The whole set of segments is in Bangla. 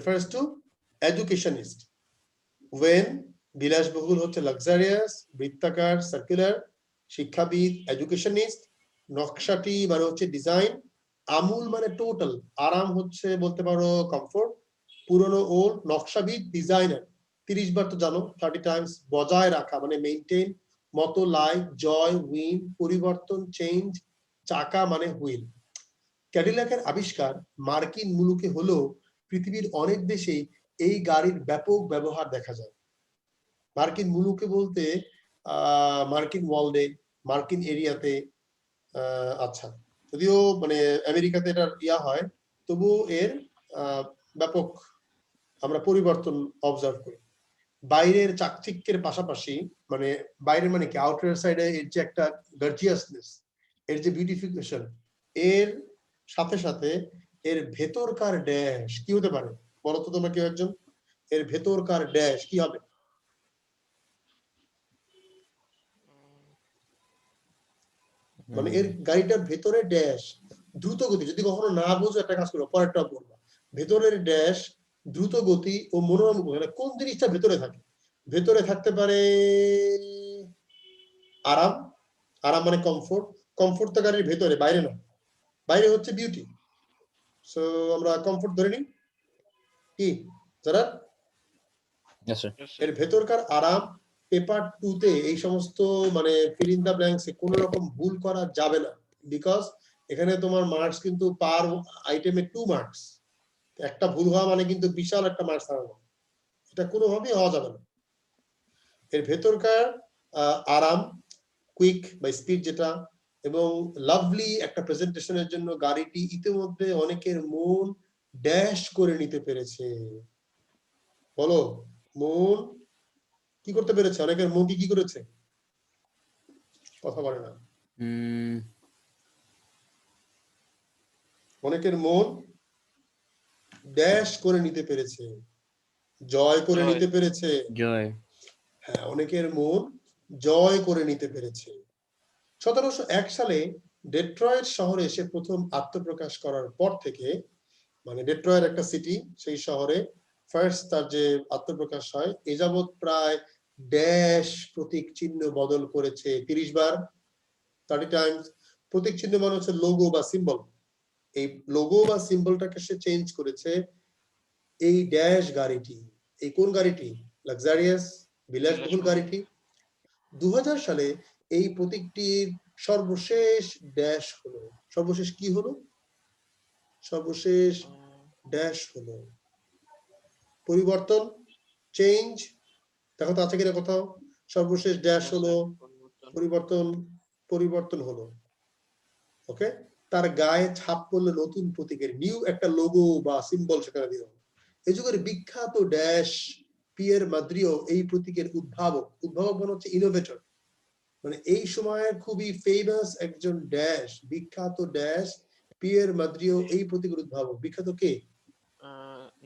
refers to educationist. when বিলাসবহুল হচ্ছে luxurious, বৃত্তাকার circular, শিক্ষাবিদ educationist, নকশাটি মানে হচ্ছে ডিজাইন, আমূল মানে টোটাল, আরাম হচ্ছে বলতে পারো কমফোর্ট, পুরনো ওল্ড, নকশাবিদ ডিজাইনার 30 বার তো জানো 30 টাইমস, বজায় রাখা মানে মেইনটেইন, মতো লাইক, জয়, উইন, পরিবর্তন, চেঞ্জ, চাকা মানে হুইল। ক্যাডিলাকের আবিষ্কার মার্কিন মুলুকে হলেও পৃথিবীর অনেক দেশেই এই গাড়ির ব্যাপক ব্যবহার দেখা যায়। মার্কিন মুলুকে বলতে মার্কিন ওয়ার্ল্ডে, মার্কিন এরিয়াতে, আচ্ছা যদিও মানে আমেরিকাতে এটা ইয়া হয়, তবু এর ব্যাপক আমরা পরিবর্তন অবজার্ভ করি। বাইরের চাকচিক্যের পাশাপাশি মানে বাইরের মানে কি আউটার সাইডে এর যে একটা গর্জিয়াসনেস, এর যে বিউটিফিকেশন, এর সাথে সাথে এর ভেতরকার ড্যাশ কি হতে পারে বলো তো তোমরা কেউ একজন? এর ভেতরকার ড্যাশ কি হবে? মানে এর গাড়িটার ভেতরে ড্যাশ দ্রুত গতি, যদি কখনো না বোঝো একটা কাজ করো পরেরটা বলবা, ভেতরের ড্যাশ দ্রুত গতি ও মনোরম, কোন জিনিসটা ভেতরে থাকে? ভেতরে থাকতে পারে আরাম, আরাম মানে কমফোর্ট, কমফোর্ট তো গাড়ির ভেতরে, বাইরে না, বাইরে হচ্ছে বিউটি। সো আমরা কমফোর্ট ধরে নিই কি যারা এর ভেতরকার আরাম। পেপার 2 তে এই সমস্ত মানে ফিল ইন দা ব্ল্যাঙ্কসে কোনো রকম ভুল করা যাবে না, বিকজ এখানে তোমার মার্কস কিন্তু পার আইটেমে 2 মার্কস, একটা ভুল হওয়া মানে কিন্তু বিশাল একটা মার্কস হারানো, এটা কোনোভাবেই হওয়া যাবে না। এর ভেতরকার আরাম, কুইক বা স্পিড যেটা, এবং লাভলি একটা প্রেজেন্টেশনের জন্য গাড়িটি ইতিমধ্যে অনেকের মন ড্যাশ করে নিতে পেরেছে। বলো মন কি করতে পেরেছে? অনেকের মন কি করেছে? কথা বলে না। অনেকের মন ড্যাশ করে নিতে পেরেছে, জয় করে নিতে পেরেছে। জয়, হ্যাঁ, অনেকের মন জয় করে নিতে পেরেছে। 1701 সালে ডেট্রয়েট শহরে এসে প্রথম আত্মপ্রকাশ করার পর থেকে, মানে ডেট্রয়েট একটা সিটি, সেই শহরে ফার্স্ট তার যে আত্মপ্রকাশ হয়, এ যাবৎ প্রায় ড্যাশ প্রতীক চিহ্ন বদল করেছে 30 বার, 30 টাইমস। প্রতীক চিহ্ন মানে হচ্ছে লোগো বা সিম্বল, এই লোগো বা সিম্বলটাকে সে চেঞ্জ করেছে। এই ড্যাশ গাড়িটি, এই কোন গাড়িটি? লাক্সারিয়াস বিলাসবহুল গাড়িটি 2000 সালে এই প্রতীকটির সর্বশেষ ড্যাশ হলো। সর্বশেষ কি হলো? সর্বশেষ ড্যাশ হলো পরিবর্তন, চেঞ্জ। দেখো তো আছে কিনা কোথাও? সর্বশেষ ড্যাশ হলো পরিবর্তন, পরিবর্তন হলো। ওকে, তার গায়ে ছাপ পড়লো নতুন প্রতীকের, নিউ একটা লোগো বা সিম্বল সেখানে দিল। এই যুগের বিখ্যাত ড্যাশ পিয়ের মাদ্রিও এই প্রতীকের উদ্ভাবক। উদ্ভাবক মানে হচ্ছে ইনোভেটর, মানে এই সময়ের খুবই ফেমাস একজন ড্যাশ, বিখ্যাত ড্যাশ পিয়ের মাদ্রিও এই প্রতীকের উদ্ভাবক। বিখ্যাত কে?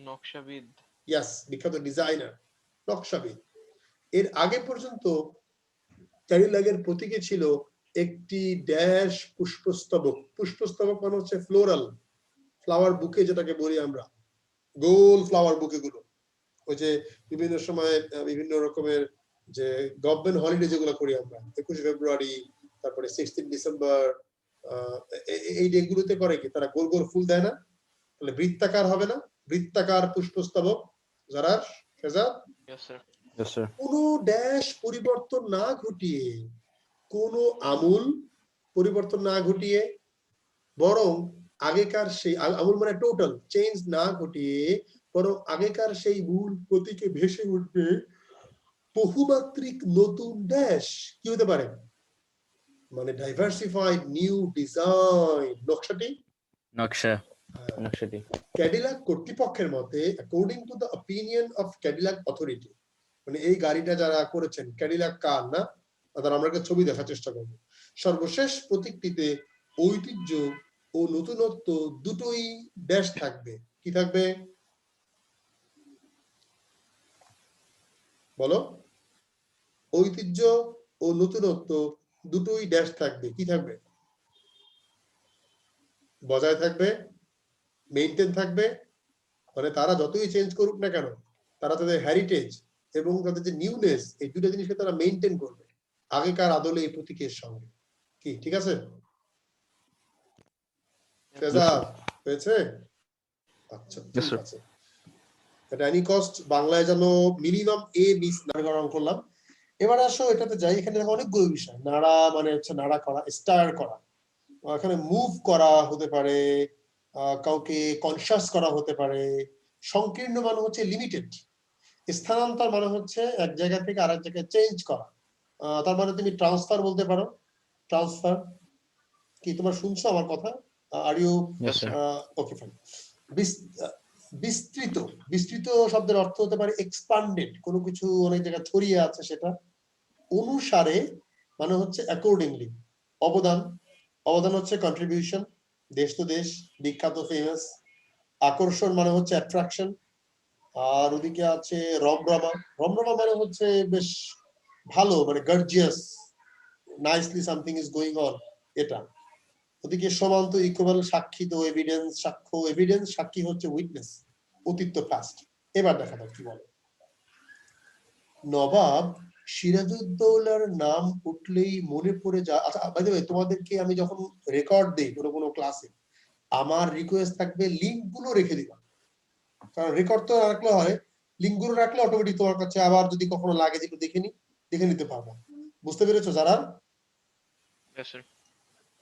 নকশাবিদ। ইয়াস, বিখ্যাত ডিজাইনার, নকশাবিদ। এর আগে পর্যন্ত ক্যাডিলাকের প্রতীকে ছিল একটি ড্যাশ পুষ্পস্তবক। পুষ্পস্তবক মানে হচ্ছে ফ্লোরাল, ফ্লাওয়ার বুকে যেটাকে বলি আমরা, গোল ফ্লাওয়ার বুকে গুলো, ওই যে বিভিন্ন সময় বিভিন্ন রকমের যে গভর্নমেন্ট হলিডে যেগুলো করি আমরা, 21 ফেব্রুয়ারি, তারপরে 16 ডিসেম্বর, এই ডে গুলোতে করে কি তারা গোল গোল ফুল দেয় না? তাহলে বৃত্তাকার হবে না? বৃত্তাকার পুষ্পস্তবক যারা কোনো ড্যাশ পরিবর্তন না ঘটিয়ে, কোনো আমূল পরিবর্তন না ঘটিয়ে, বরং আগেকার সেই আমূল মানে টোটাল চেঞ্জ না ঘটিয়ে, বরং আগেকার সেই মূল প্রতীকে ভেসে উঠবে বহুমাত্রিক নতুন ড্যাশ। কি হতে পারে? মানে ডাইভার্সিফাইড নিউ ডিজাইন, নকশাটি, নকশাটি। ক্যাডিলাক কর্তৃপক্ষের মতে, according to the opinion of Cadillac authority, মানে এই গাড়িটা যারা করেছেন, ক্যাডিলাক কার না, তার আমরা একটা ছবি দেখার চেষ্টা করব। সর্বশেষ প্রতীকটিতে ঐতিহ্য ও নতুনত্ব দুটোই ড্যাশ থাকবে। কি থাকবে বলো? ঐতিহ্য ও নতুনত্ব দুটোই ড্যাশ থাকবে। কি থাকবে? বজায় থাকবে, মেইনটেইন থাকবে, মানে তারা যতই চেঞ্জ করুক না কেন, তারা তাদের হেরিটেজ এবং তাদের যে নিউনেস, এই দুটো জিনিসকে তারা মেনটেন করবে আগেকার আদলে এই প্রতীকের সঙ্গে। কি ঠিক আছে? ফেজা হয়েছে? আচ্ছা ঠিক আছে। এটা এনি কস্ট বাংলায় যেন মিনিমাম এ মিস না করলাম। এবার আসো এটাতে যাই। এখানে দেখো অনেকগুলো বিষয়। নাড়া মানে হচ্ছে নাড়া করা, স্টার করা, এখানে মুভ করা হতে পারে, কাউকে কনসিয়াস করা হতে পারে। সংকীর্ণ মানে হচ্ছে লিমিটেড। স্থানান্তর মানে হচ্ছে এক জায়গা থেকে আরেক জায়গায় চেঞ্জ করা। তার মানে তুমি ট্রান্সফার বলতে পারো। ট্রান্সফার কি তোমার শুনছো আমার কথা? Are you okay fine. বিস্তৃত, বিস্তৃত শব্দের অর্থ হতে পারে এক্সপান্ডেড, কোনো কিছু অনেক জায়গায় ছড়িয়ে আছে সেটা। অনুসারে মানে হচ্ছে অ্যাকর্ডিংলি। অবদান, অবদান হচ্ছে কন্ট্রিবিউশন, দেশ তো দেশ, বিখ্যাত ফেমাস। আকর্ষণ মানে হচ্ছে অ্যাট্রাকশন। আর ওদিকে আছে রমরমা। রমরমা মানে হচ্ছে বেশ ভালো, মানে gorgeous, nicely something is going on, এটা। ওদিকে সমান্ত ইকুয়াল, সাক্ষী তো এভিডেন্স, সাক্ষ্য এভিডেন্স, সাক্ষী হচ্ছে উইটনেস, অতীত পাস্ট। এবার দেখা যাক কি বলে। নবাব সিরাজউদ্দৌলার নাম উঠলেই মনে পড়ে যা। আচ্ছা বাই দ্য ওয়ে, তোমাদেরকে আমি যখন রেকর্ড দেই কোনো ক্লাসে, আমার রিকোয়েস্ট থাকবে লিংক গুলো রেখে দিবা। কারণ রেকর্ড তো রাখলে হয়, লিংক গুলো রাখলে অটোমেটিক তোমার কাছে আবার যদি কখনো লাগে যে একটু দেখে নিতে পারবো। বুঝতে পেরেছো যারা?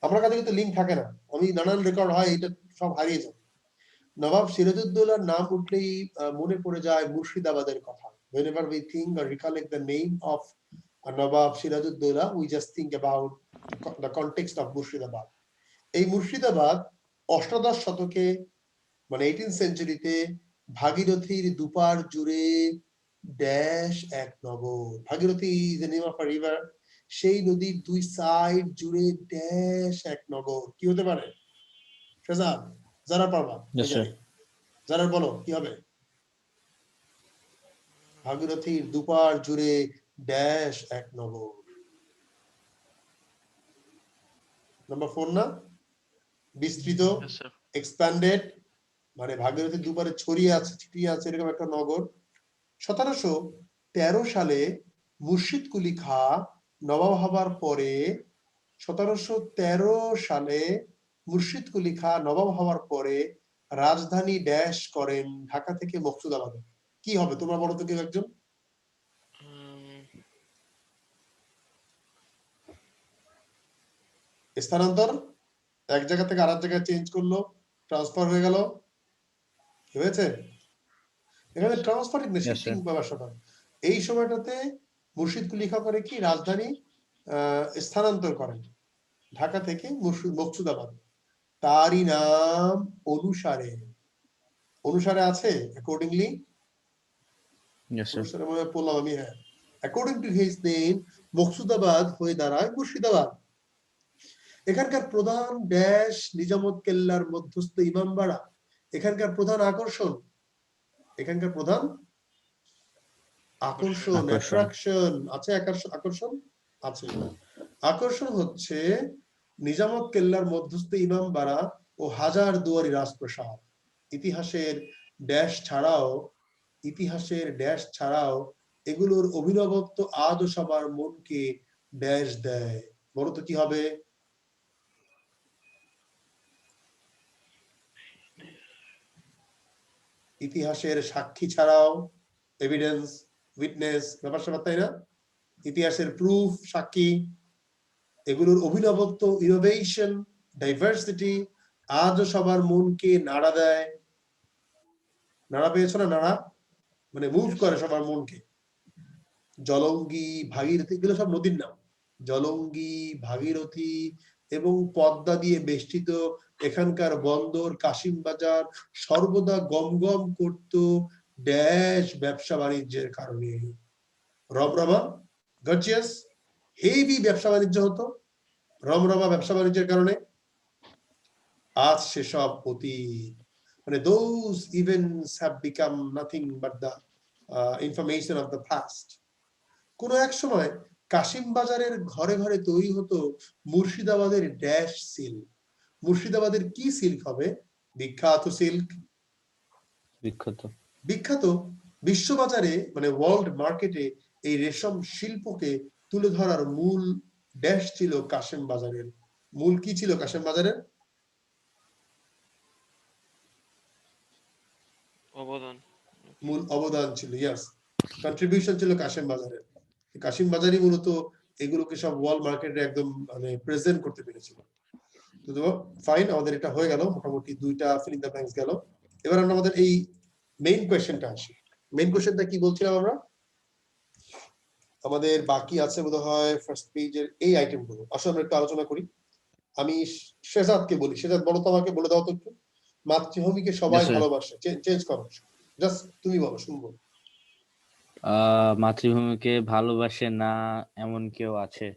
আমার কাছে কিন্তু লিংক থাকে না, আমি নানান রেকর্ড হয়, এটা সব হারিয়ে যায়। নবাব সিরাজউদ্দৌলার নাম উঠলেই মনে পড়ে যায় মুর্শিদাবাদের কথা। Whenever we think or recollect the name of Nawab Sirajuddaulah, we just think about the context of Murshidabad. এই মুর্শিদাবাদ অষ্টাদশ শতকে, মানে 18th সেঞ্চুরিতে ভাগীরথীর দুপার জুড়ে ড্যাশ এক নগর। Bhagirathi is the name of a river. সেই নদীর দুই সাইড জুড়ে ড্যাশ এক নগর। কি হতে পারে ফেজাদ? যারা পারবা যারা বলো কি হবে? ভাগীরথীর দুপার জুড়ে ড্যাশ এক নগর। নাম্বার 4 না? বিস্তৃত, এক্সপ্যান্ডেড, মানে ভাগীরথীর দুপারে ছড়িয়ে আছে, ছিটিয়ে আছে এরকম একটা নগর। 1713 সালে মুর্শিদ কুলি খাঁ নবাব হবার পরে, 1713 সালে মুর্শিদ কুলি খাঁ নবাব হওয়ার পরে রাজধানী ড্যাশ করেন ঢাকা থেকে মকসুদাবাদে। কি হবে তোমরা বলো তো কেউ একজন? স্থানান্তর, এক জায়গা থেকে আরেক জায়গায় চেঞ্জ করলো, ট্রান্সফার হয়ে গেল, হয়েছে? এখানে ট্রান্সফার না, শিফটিং ব্যবসাটা। এই সময়টাতে মুর্শিদ কুলি খাঁ করে কি রাজধানী স্থানান্তর করেন ঢাকা থেকে মকসুদাবাদ। তারই নাম অনুসারে, অনুসারে আছে অ্যাকর্ডিংলি, অনুসারে মনে পড়লাম আমি, হ্যাঁ, অ্যাকর্ডিং টু হিজ নেম মকসুদাবাদ হয়ে দাঁড়ায় মুর্শিদাবাদ। এখানকার প্রধান ড্যাশ নিজামত কেল্লার মধ্যস্থ ইমামবাড়া। এখানকার প্রধান আকর্ষণ, এখানকার প্রধান আকর্ষণ, অ্যাট্রাকশন আছে, আকর্ষণ আছে। আকর্ষণ হচ্ছে নিজামত কেল্লার মধ্যস্থ ইমামবাড়া ও হাজার দুয়ারি রাজপ্রাসাদ। ইতিহাসের ড্যাশ ছাড়াও এগুলোর অভিনবত্ব আজও সবার মনকে ড্যাশ দেয়। বলো তো কি হবে? ইতিহাসের সাক্ষী ছাড়াও, এভিডেন্স, উইটনেস, ব্যাপার স্যাপার, তাই না? ইতিহাসের প্রুফ, সাক্ষী, এগুলোর অভিনবত্ব, ইনোভেশন, ডাইভার্সিটি আজও সবার মনকে নাড়া দেয়। নাড়া পেয়েছো না? নাড়া মানে মুভ করে সবার মনকে। জলঙ্গি, ভাগীরথী, এগুলো সব নদীর নাম। জলঙ্গি, ভাগীরথী এবং পদ্মা দিয়ে বেষ্টিত এখানকার বন্দর কাশিম বাজার সর্বদা গমগম করত ড্যাশ ব্যবসা বাণিজ্যের কারণে। রমরমা, গর্জিয়াস, হেভি ব্যবসা বাণিজ্য হতো রমরমা ব্যবসা বাণিজ্যের কারণে। আজ সেসব অতীত, মানে those events have become nothing but the information of the past. কোন এক সময় কাশিম বাজারের ঘরে ঘরে তৈরি হতো মুর্শিদাবাদের ড্যাশ সিল্ক। মুর্শিদাবাদের কি সিল্ক হবে? বিখ্যাত সিল্ক, বিখ্যাত। বিখ্যাত বিশ্ববাজারে মানে ওয়ার্ল্ড মার্কেটে এই রেশম শিল্পকে তুলে ধরার মূল ড্যাশ ছিল কাশেম বাজারের। মূল কি ছিল কাশেম বাজারের? অবদান। মূল অবদান ছিল, ইয়াস, কন্ট্রিবিউশন ছিল কাশেম বাজারের। কাশেম বাজারই মূলত এগুলোকে সব ওয়ার্ল্ড মার্কেটে একদম মানে প্রেজেন্ট করতে পেরেছিল। তো ফাইন, আমাদের এটা হয়ে গেল, মোটামুটি 2টা ফিল ইন দ্য ব্ল্যাঙ্কস গেল। এবার আমরা আমাদের এই মেইন কোশ্চেনটা আসি। মেইন কোশ্চেনটা কি বলছিলাম আমরা? আমাদের বাকি আছে বোধহয় ফার্স্ট পেজের এই আইটেমগুলো। আসলে আমরা একটু আলোচনা করি। আমি শেজাদকে বলি, শেজাদ বলো তো, আমাকে বলে দাও তো একটু। মাতৃভূমিকে সবাই Yes, sir. ভালোবাসে, চেঞ্জ করো, জাস্ট তুমি বলো, শুনবো। মাতৃভূমিকে ভালোবাসে না এমন কেউ আছে?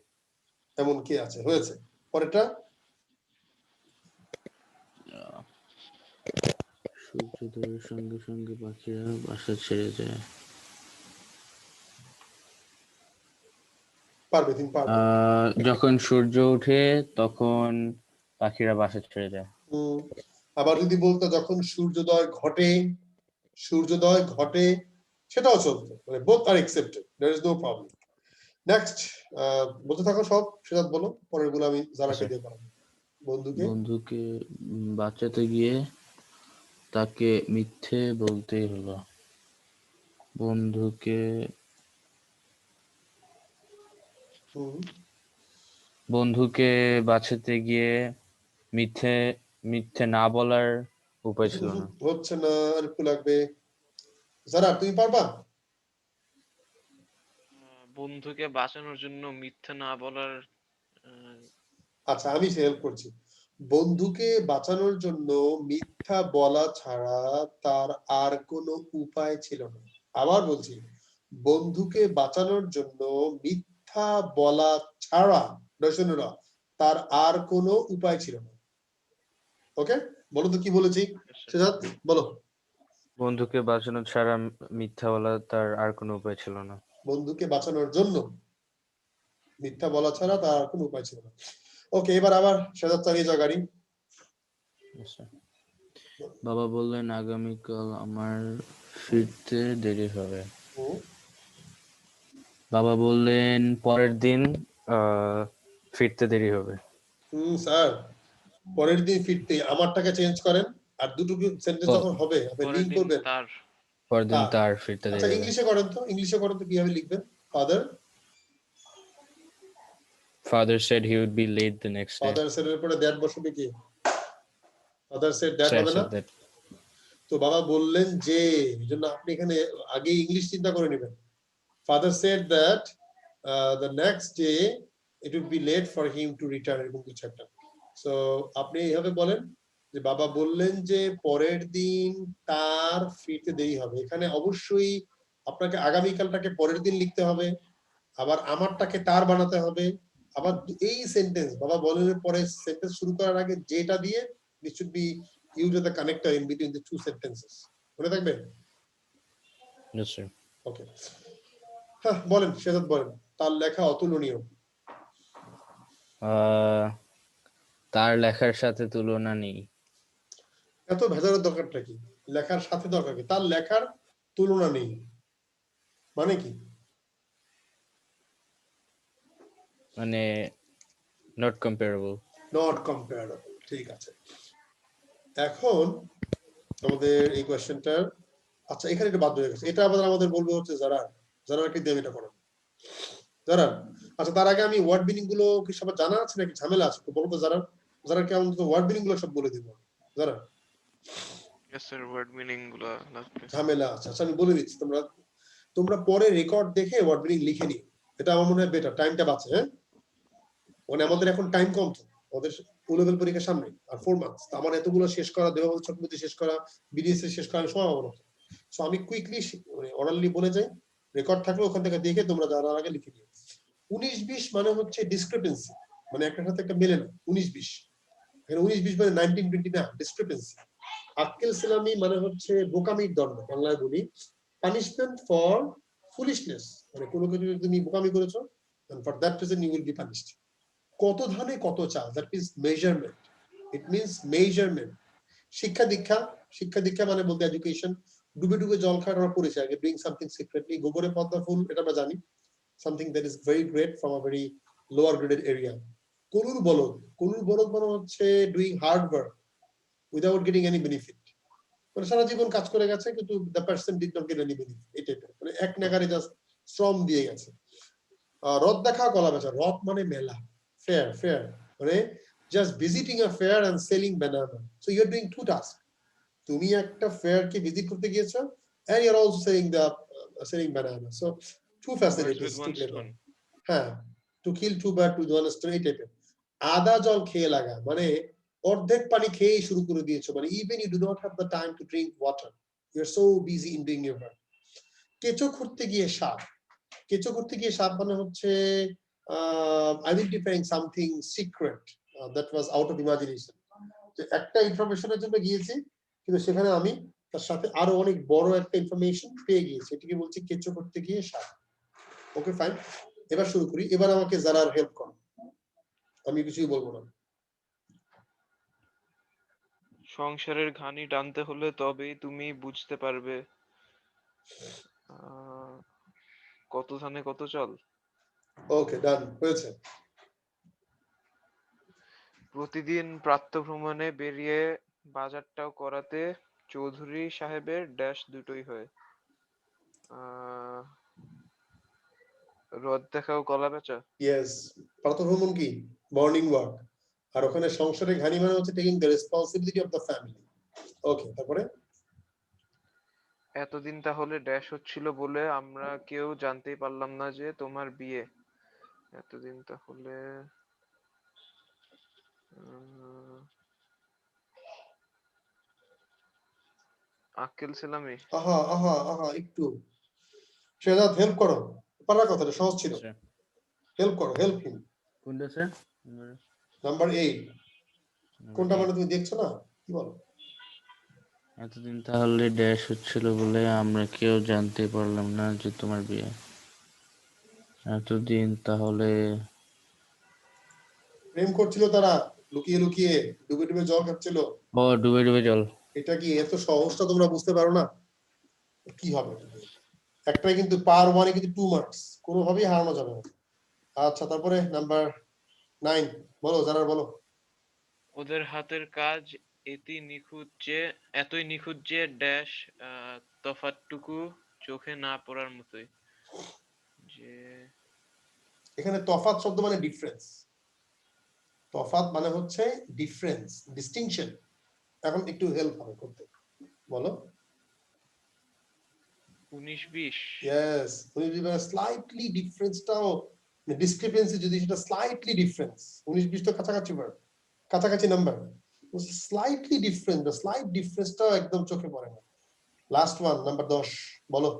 এমন কে আছে, হয়েছে। পরেরটা, সূর্যোদয়ের সঙ্গে সঙ্গে পাখিরা বাসা ছেড়ে যায়। পারবে তুমি, পারবে। যখন সূর্য ওঠে তখন পাখিরা বাসা ছেড়ে যায়। আবার যদি বলতো যখন সূর্যোদয় ঘটে, সূর্যোদয় ঘটে, সেটাও চলতো, মানে both are accepted, there is no problem. Next, বলতে থাকো সব, সেটা বলো, পরের গুলো আমি জারাকে দিয়ে করাবো। বন্ধুকে বাঁচাতে গিয়ে তাকে মিথ্যে বলতেই হলো। বন্ধুকে বাঁচাতে গিয়ে মিথ্যে না বলার উপায় ছিল না। হচ্ছে না, আর একটু লাগবে। যারা, তুমি পারবা? বন্ধুকে বাঁচানোর জন্য মিথ্যা না বলার আচ্ছা, আমি হেল্প করছি। বন্ধুকে বাঁচানোর জন্য মিথ্যা বলা ছাড়া তার আর কোনো উপায় ছিল না। আবার বলছি, বন্ধুকে বাঁচানোর জন্য মিথ্যা বলা ছাড়া তার আর কোনো উপায় ছিল না। ওকে, বলো তো কি বলেছি সেজাদ, বলো। বন্ধুকে বাঁচানো ছাড়া মিথ্যা বলা তার আর কোনো উপায় ছিল না। বন্ধুকে বাঁচানোর জন্য মিথ্যা বলা ছাড়া তার আর কোনো উপায় ছিল না। ওকে, এবার আবার সেজাদ চালিয়ে যাও গাড়ি। বাবা বললেন আগামীকাল আমার ফিরতে দেরি হবে। বাবা বললেন পরের দিন ফিরতে দেরি হবে। স্যার, পরের দিন ফিরতে আমারটাকে চেঞ্জ করেন, আর দুটো সেন্টেন্স যখন হবে আপনি লিংক করবেন। পরের দিন তার ফিরতে দেরি আচ্ছা, হবে। ইংলিশে করেন তো, ইংলিশে করেন তো, কিভাবে লিখবেন? Father said he would be late the next day. Father said এর পরে দ্যাট বসবে কি? ফাদার সেড দ্যাট হবে না? তো বাবা বললেন যে, এজন্য আপনি এখানে আগে ইংলিশ চিন্তা করে নেবেন। Father said that the next day it would be late for him to return, এরকম কিছু একটা। সো আপনি এইভাবে বলেন যে বাবা বললেন যে পরের দিন তার ফিরতে দেরি হবে। এখানে অবশ্যই আপনাকে আগামীকালটাকে পরের দিন লিখতে হবে, আবার আমারটাকে তার বানাতে হবে। আবার এই সেন্টেন্স বাবা বলেন পরে সেন্টেন্স শুরু করার আগে যেটা দিয়ে this should be used as a connector in between the two sentences. মনে থাকবে? Yes, sir. ওকে, হ্যাঁ বলেন সেজাদ, বলেন। তার লেখা অতুলনীয়। তার লেখার সাথে তুলনা নেই। এত ভেজালের দরকারটা কি? লেখার সাথে দরকার কি? তার লেখার তুলনা নেই মানে কি? মানে not comparable. নট কম্পারেবল, ঠিক আছে। এখন আমাদের এই কোশ্চেনটার, আচ্ছা এখানে একটু বাদ হয়ে গেছে, এটা আমাদের বলবো হচ্ছে যারা কি দিয়ে এটা করেন যারা। আচ্ছা, তার আগে আমি ওয়ার্ড মিনিং গুলো কি সবার জানা আছে নাকি ঝামেলা আছে? তো বলবো যারা কি আমি ওয়ার্ড মিনিং গুলো সব বলে দিব। যারা ওয়ার্ড মিনিং গুলো ঝামেলা আছে, আচ্ছা আমি বলে দিচ্ছি, তোমরা পরে রেকর্ড দেখে ওয়ার্ড মিনিং লিখে নিও, এটা আমার মনে হয় বেটার, টাইমটা বাঁচে। হ্যাঁ, মানে আমাদের এখন টাইম কম, তো আমাদের লেভেল পরীক্ষার সামনে আর 4 মান্থস, আমার এতগুলো শেষ করা, দেওয়া চক্রবর্তী শেষ করা, বিডিএস শেষ করার সময় হবে না। সো আমি কুইকলি মানে অরালি বলে যাই, রেকর্ড থাকলে ওখান থেকে দেখে তোমরা যারা আগে লিখে নিও। 19-20 মানে হচ্ছে ডিসক্রিপেন্সি, মানে একটার সাথে একটা মেলে না। 19-20 এখানে 19-20 মানে 19-20 না, ডিসক্রিপেন্সি। আক্কেল সেলামি মানে হচ্ছে বোকামির দণ্ড, বাংলায় বলি পানিশমেন্ট ফর ফুলিশনেস, মানে কোনো কিছু যদি তুমি বোকামি করেছো, and for that reason you will be punished. কত ধানে কত চাল, that means measurement, it means measurement. শিক্ষা দীক্ষা মানে বলতে এডুকেশন, ডুবে ডুবে জল খাওয়ার আমরা পড়েছি আগে, ডুইং সামথিং সিক্রেটলি। গোবরে পদ্মা ফুল, এটা আমরা জানি, something that is very great from a very lower graded area. কলুর বলদ, কলুর বলদ মানে হচ্ছে doing hard work without getting any benefit, মানে সারা জীবন কাজ করে গেছে কিন্তু the person did not get any benefit, এই টাইপের, মানে এক নাগারে জাস্ট শ্রম দিয়ে গেছে। রথ দেখা কলা বেচা, রথ মানে মেলা, ফেয়ার, ফেয়ার মানে just visiting a fair and selling banana, so you are doing two task. তুমি একটা ফেয়ার কে ভিজিট করতে গিয়েছো and you're also selling banana, so two Birds facilities with one together. stone. হ্যাঁ, to kill two birds with one stone, এই টাইপের। আদা জল খেয়ে লাগা মানে অর্ধেক পানি খেয়ে শুরু করে দিয়েছো, মানে even you do not have the time to drink water, you are so busy in doing your work. কেঁচো খুঁড়তে গিয়ে সাপ, কেঁচো খুঁড়তে গিয়ে সাপ মানে হচ্ছে identifying something secret that was out of imagination, যে একটা ইনফরমেশনের জন্য গিয়েছি কিন্তু সেখানে আমি তার সাথে আরো অনেক বড় একটা ইনফরমেশন পেয়ে গিয়েছি, এটাকে বলছি কেঁচো করতে গিয়ে সাপ। ওকে ফাইন, এবার শুরু করি। এবার আমাকে যারা হেল্প করো, আমি কিছুই বলবো না। সংসারের ঘানি টানতে হলে তবেই তুমি বুঝতে পারবে কত ধানে কত চাল। ওকে ডান, হয়েছে। প্রতিদিন প্রাতঃভ্রমণে বেরিয়ে বাজারটাও করাতে চৌধুরী সাহেবের ড্যাশ দুটোই হয়। রথ দেখাও কলা বেচা। ইয়েস, প্রাতঃভ্রমণ কি মর্নিং ওয়াক, আর ওখানে সংসারে ঘানি মানে হচ্ছে taking the responsibility of the family. Okay, তারপরে এতদিন তাহলে ড্যাশ হচ্ছিল বলে আমরা কেউ জানতেই পারলাম না যে তোমার বিয়ে। এতদিন তাহলে আক্কেল ছিলামই। আহা আহা আহা, একটু শেহজাদ হেল্প করো, পারার কথাটা সহজ ছিল, হেল্প করো, হেল্প হিম। কোনটা স্যার? নাম্বার 8 কোনটা মানে তুমি দেখছো না, কি বলো? এতদিন তাহলে ড্যাশ হচ্ছিল বলে আমরা কেউ জানতে পারলাম না যে তোমার বিয়ে। এতদিন তাহলে প্রেম করছিল তারা লুকিয়ে লুকিয়ে, ডুবে ডুবে জল খাচ্ছিল। ও ডুবে ডুবে জল। এটা কি এত সহজটা তোমরা বুঝতে পারো না? কি হবে একটাই কিন্তু পার ওয়ানে কিন্তু 2 মার্কস, কোনোভাবেই হারানো যাবে না। আচ্ছা, তারপরে নাম্বার 9 বলো, যারা বলো। ওদের হাতের কাজ এতই নিখুঁত যে ড্যাশ তফাৎটুকু চোখে না পড়ার মতোই। যে এখানে তফাৎ শব্দ মানে ডিফারেন্স, তফাৎ মানে হচ্ছে ডিফারেন্স, ডিস্টিংশন। এখন একটু হেল্প হবে করতে, বলো। 19-20। ইয়েস, 19-20 মানে স্লাইটলি ডিফারেন্সটাও, ডিসক্রিপেন্সি যদি সেটা স্লাইটলি ডিফারেন্স, 19-20 তো কাছাকাছি ওয়ার্ড, কাছাকাছি number, slightly difference, the slight ডিফারেন্সটাও একদম চোখে পড়ে না। লাস্ট ওয়ান নাম্বার 10 বলো।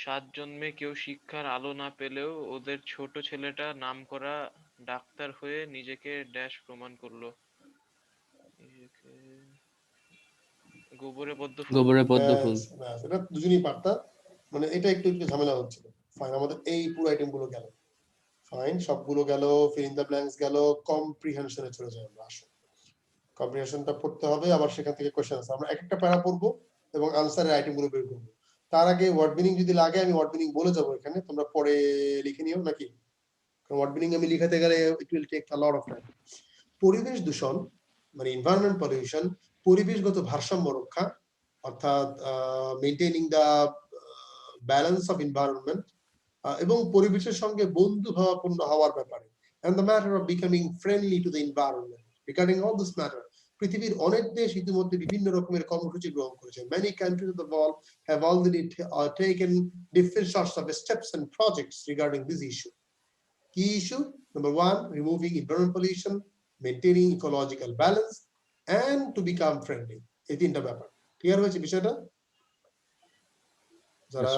7 জন্মে কেউ শিক্ষার আলো না পেলেও ওদের ছোট ছেলেটা নামকরা ডাক্তার হয়ে নিজেকে ড্যাশ প্রমাণ করলো। গোবরে পদ্ম ফুল। গোবরে পদ্ম ফুল। এটা দুজনেই পারতা, মানে এটা একটু একটু ঝামেলা হচ্ছিল। ফাইন, আমাদের এই পুরো আইটেম গুলো গেল, ফাইন সবগুলো গেল, ফিল ইন দ্য ব্ল্যাঙ্কস গেল, কম্প্রিহেনশনে চলে যাই আমরা। আসো, কম্প্রিহেনশনটা পড়তে হবে, আবার সেখান থেকে কোশ্চেন আছে, আমরা এক একটা প্যারা পড়বো এবং আনসারের আইটেম গুলো বের করবো। তার আগে ওয়ার্ড মিনিং যদি লাগে আমি ওয়ার্ড মিনিং বলে যাবো, এখানে তোমরা পরে লিখে নিও নাকি, কারণ ওয়ার্ড মিনিং আমি লিখাতে গেলে it will take a lot of time. পরিবেশ দূষণ মানে এনভায়রনমেন্ট পলিউশন, পরিবেশগত ভারসাম্য রক্ষা, অর্থাৎ maintaining the balance of environment, এবং পরিবেশের সঙ্গে বন্ধুভাবাপন্ন হওয়ার ব্যাপারে, and the matter of becoming friendly to the environment. Regarding all this matter, পৃথিবীর অনেক দেশ ইতিমধ্যে বিভিন্ন রকমের কর্মসূচি গ্রহণ করেছে। Many countries of the world have already taken different sorts of steps and projects regarding this issue. Key issue number 1, removing environmental pollution, maintaining ecological balance, and to become friendly. এই তিনটা ব্যাপার ক্লিয়ার হয়েছে বিষয়টা যারা?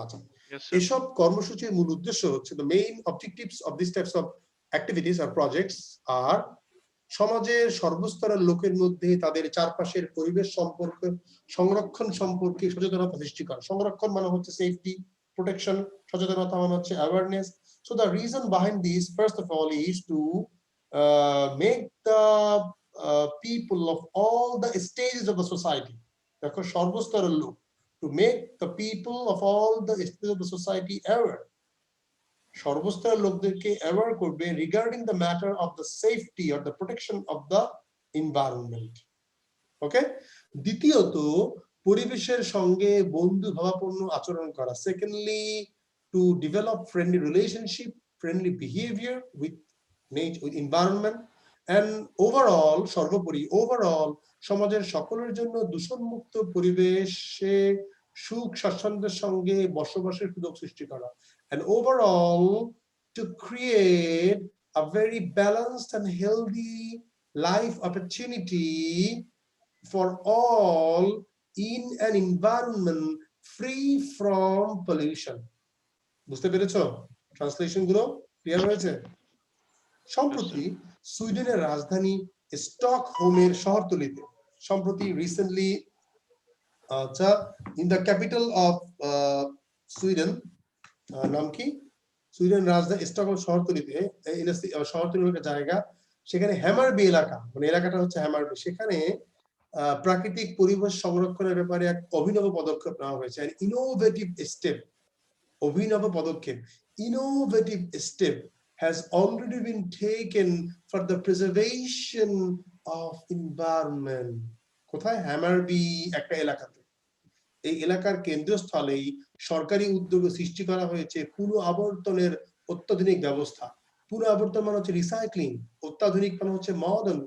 আচ্ছা, Yes, sir. এসব কর্মসূচির মূল উদ্দেশ্য হচ্ছে, the main objectives of these types of activities or projects are সমাজের সর্বস্তরের লোকের মধ্যে তাদের চারপাশের পরিবেশ সম্পর্কে সংরক্ষণ সম্পর্কে সচেতনতা সৃষ্টি করা। সংরক্ষণ মানে হচ্ছে সেফটি, প্রোটেকশন, সচেতনতা মানে হচ্ছে awareness. So the reason behind this, first of all, is to make the people of all the stages of the society, দেখো সর্বস্তরের লোক, to make the people of all the stages of the society aware, সর্বস্তরের লোকদেরকে aware করবে regarding the matter of the safety or the protection of the environment. ওকে, দ্বিতীয়ত পরিবেশের সঙ্গে বন্ধু ভাবাপন্ন আচরণ করা। Secondly, to develop friendly relationship, friendly behaviour with nature, with environment, and overall, সর্বোপরি ওভারঅল সমাজের সকলের জন্য দূষণমুক্ত পরিবেশে সুখ স্বাচ্ছন্দ্যের সঙ্গে বসবাসের সুযোগ সৃষ্টি করা। And overall to create a very balanced and healthy life opportunity for all in an environment free from pollution. বুঝতে পেরেছো? ট্রান্সলেশন গুলো ক্লিয়ার হয়েছে? সম্প্রতি সুইডেনের রাজধানী স্টকহোমের শহরতলিতে, সম্প্রতি রিসেন্টলি, আচ্ছা, in the capital of Sweden, নাম কি? সুইডেন রাজধানী স্টকহোম শহরতলিতে, শহরতলির একটা জায়গা, সেখানে হ্যামারবি এলাকা, মানে এলাকাটা হচ্ছে হ্যামারবি, সেখানে প্রাকৃতিক পরিবেশ সংরক্ষণের ব্যাপারে এক অভিনব পদক্ষেপ নেওয়া হয়েছে। ইনোভেটিভ স্টেপ, অভিনব পদক্ষেপ, innovative step has already been taken for the preservation of environment. কোথায়? হ্যামারবি একটা এলাকাতে। এই এলাকার কেন্দ্রস্থলেই সরকারি উদ্যোগে সৃষ্টি করা হয়েছে পুনঃ আবর্তনের অত্যাধুনিক ব্যবস্থা। পুনঃ আবর্তন মানে হচ্ছে রিসাইক্লিং, অত্যাধুনিক মানে হচ্ছে মডার্ন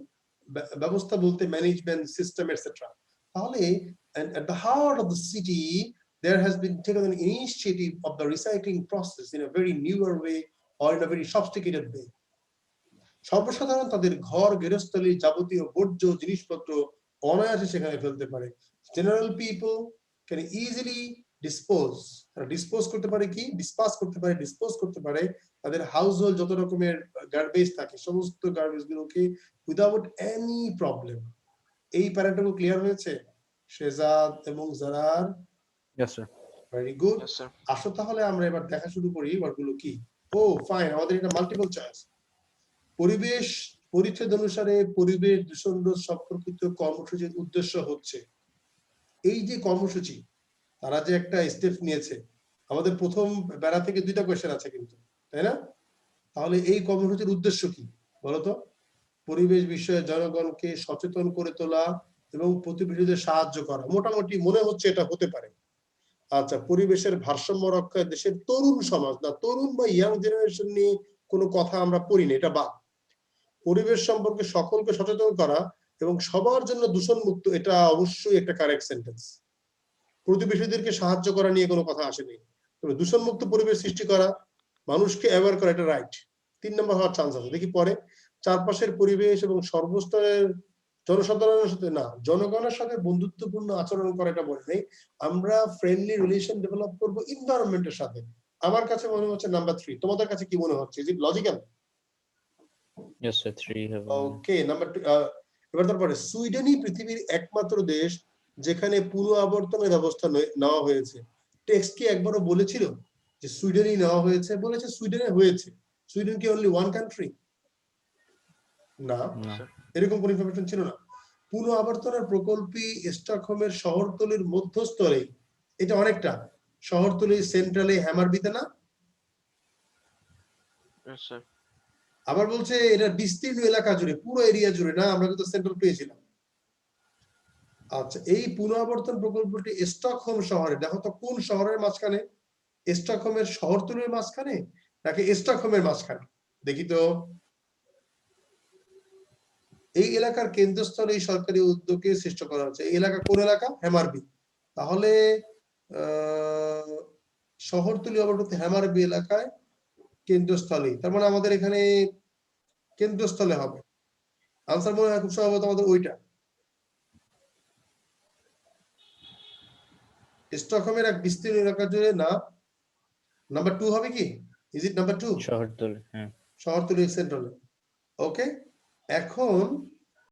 ব্যবস্থা, বলতে ম্যানেজমেন্ট সিস্টেম এটসেট্রা। তাহলে at the heart of the city there has been taken an initiative of the recycling process in a very newer way or in a very sophisticated way. সর্বসাধারণ তাদের ঘর গৃহস্থলী যাবতীয় বর্জ্য জিনিসপত্র অনায়াসে সেখানে ফেলতে পারে। General people can easily dispose করতে পারে, কি ডিসপাস করতে পারে, ডিসপোজ করতে পারে তাদের হাউস হোল্ড যত রকমের গার্বেজ থাকে সমস্ত গার্বেজ গুলোকে উইদাউট এনি প্রবলেম। এই প্যারাটাও ক্লিয়ার হয়েছে শেজাদ এবং জারার? Yes, sir. Very good. Yes, sir. আসো তাহলে আমরা এবার দেখা শুরু করি ওয়ার্ডগুলো কি। ও ফাইন, আমাদের এটা মাল্টিপল চয়েস। পরিবেশ পরিচ্ছদ অনুসারে পরিবেশ দূষণ রোধ সম্পর্কিত কর্মসূচির উদ্দেশ্য হচ্ছে, এই যে কর্মসূচি তারা যে একটা স্টেপ নিয়েছে, আমাদের প্রথম বেড়া থেকে দুইটা কোয়েশ্চেন আছে কিন্তু, তাই না? তাহলে এই কর্মসূচির উদ্দেশ্য কি বলতো? পরিবেশ বিষয়ে জনগণকে সচেতন করে তোলা এবং প্রতিবেশীদের সাহায্য করা, মোটামুটি মনে হচ্ছে এটা হতে পারে। আচ্ছা, পরিবেশের ভারসাম্য রক্ষায় দেশের তরুণ সমাজ, না তরুণ বা ইয়াং জেনারেশন নিয়ে কোনো কথা আমরা পড়ি না, এটা বাদ। পরিবেশ সম্পর্কে সকলকে সচেতন করা এবং সবার জন্য দূষণ মুক্ত, এটা অবশ্যই একটা কারেক্ট সেন্টেন্স। প্রতিবেশীদেরকে সাহায্য করা নিয়ে কোনো কথা আসেনি, তবে দূষণ মুক্ত পরিবেশ সৃষ্টি করা, মানুষকে অ্যাওয়ার করা, এটা রাইট। 3 নম্বর হওয়ার চান্স আছে। দেখি পরে, চারপাশের পরিবেশ এবং সর্বস্তরের জনসাধারণের সাথে, না জনগণের সাথে বন্ধুত্বপূর্ণ আচরণ করা, এটা বলে নেই। আমরা ফ্রেন্ডলি রিলেশন ডেভেলপ করবো এনভায়রনমেন্টের সাথে। আমার কাছে মনে হচ্ছে নাম্বার 3, তোমাদের কাছে কি মনে হচ্ছে? Is it logical? Yes, sir. 3 have. Okay, number 2। এবার তারপরে, সুইডেনই পৃথিবীর একমাত্র দেশ যেখানে পুনঃ আবর্তনের ব্যবস্থা নেওয়া হয়েছে। টেক্সট কি একবারও বলেছিল যে সুইডেনই নেওয়া হয়েছে? বলেছে সুইডেনে হয়েছে। সুইডেন কি অনলি ওয়ান কান্ট্রি? না, এরকম কোন ইনফরমেশন ছিল না। পুনঃ আবর্তনের প্রকল্পী স্টকহোমের শহরতলির মধ্যস্থলে, এটা অনেকটা শহরতলির সেন্ট্রালে হ্যামারবিতে না? Yes, sir. আবার বলছে এটা বিস্তীর্ণ এলাকা জুড়ে, পুরো এরিয়া জুড়ে না, আমরা কিন্তু সেন্ট্রাল পেয়েছিলাম। আচ্ছা, এই পুনঃ আবর্তন প্রকল্পটি স্টকহোম শহরে, দেখো তো কোন শহরের মাঝখানে? স্টকহোমের শহরতলির মাঝখানে নাকি স্টকহোমের মাঝখানে? দেখি তো। এই এলাকার কেন্দ্রস্থলে এই সরকারি উদ্যোগে সৃষ্টি করা হচ্ছে। এই এলাকা কোন এলাকা? হ্যামারবি। তাহলে শহরতলি অবস্থিত হ্যামারবি এলাকায় কেন্দ্রস্থলে, তার মানে আমাদের এখানে কেন্দ্রস্থলে হবে। আনসার মনে হয় খুব সম্ভবত আমাদের ওইটা, স্টকহোমের এক বিস্তীর্ণ এলাকা জুড়ে। না, নাম্বার 2 হবে কি? Is it number 2? শহরতলি, হ্যাঁ। শহরতলি সেন্ট্রালে। ওকে, এখন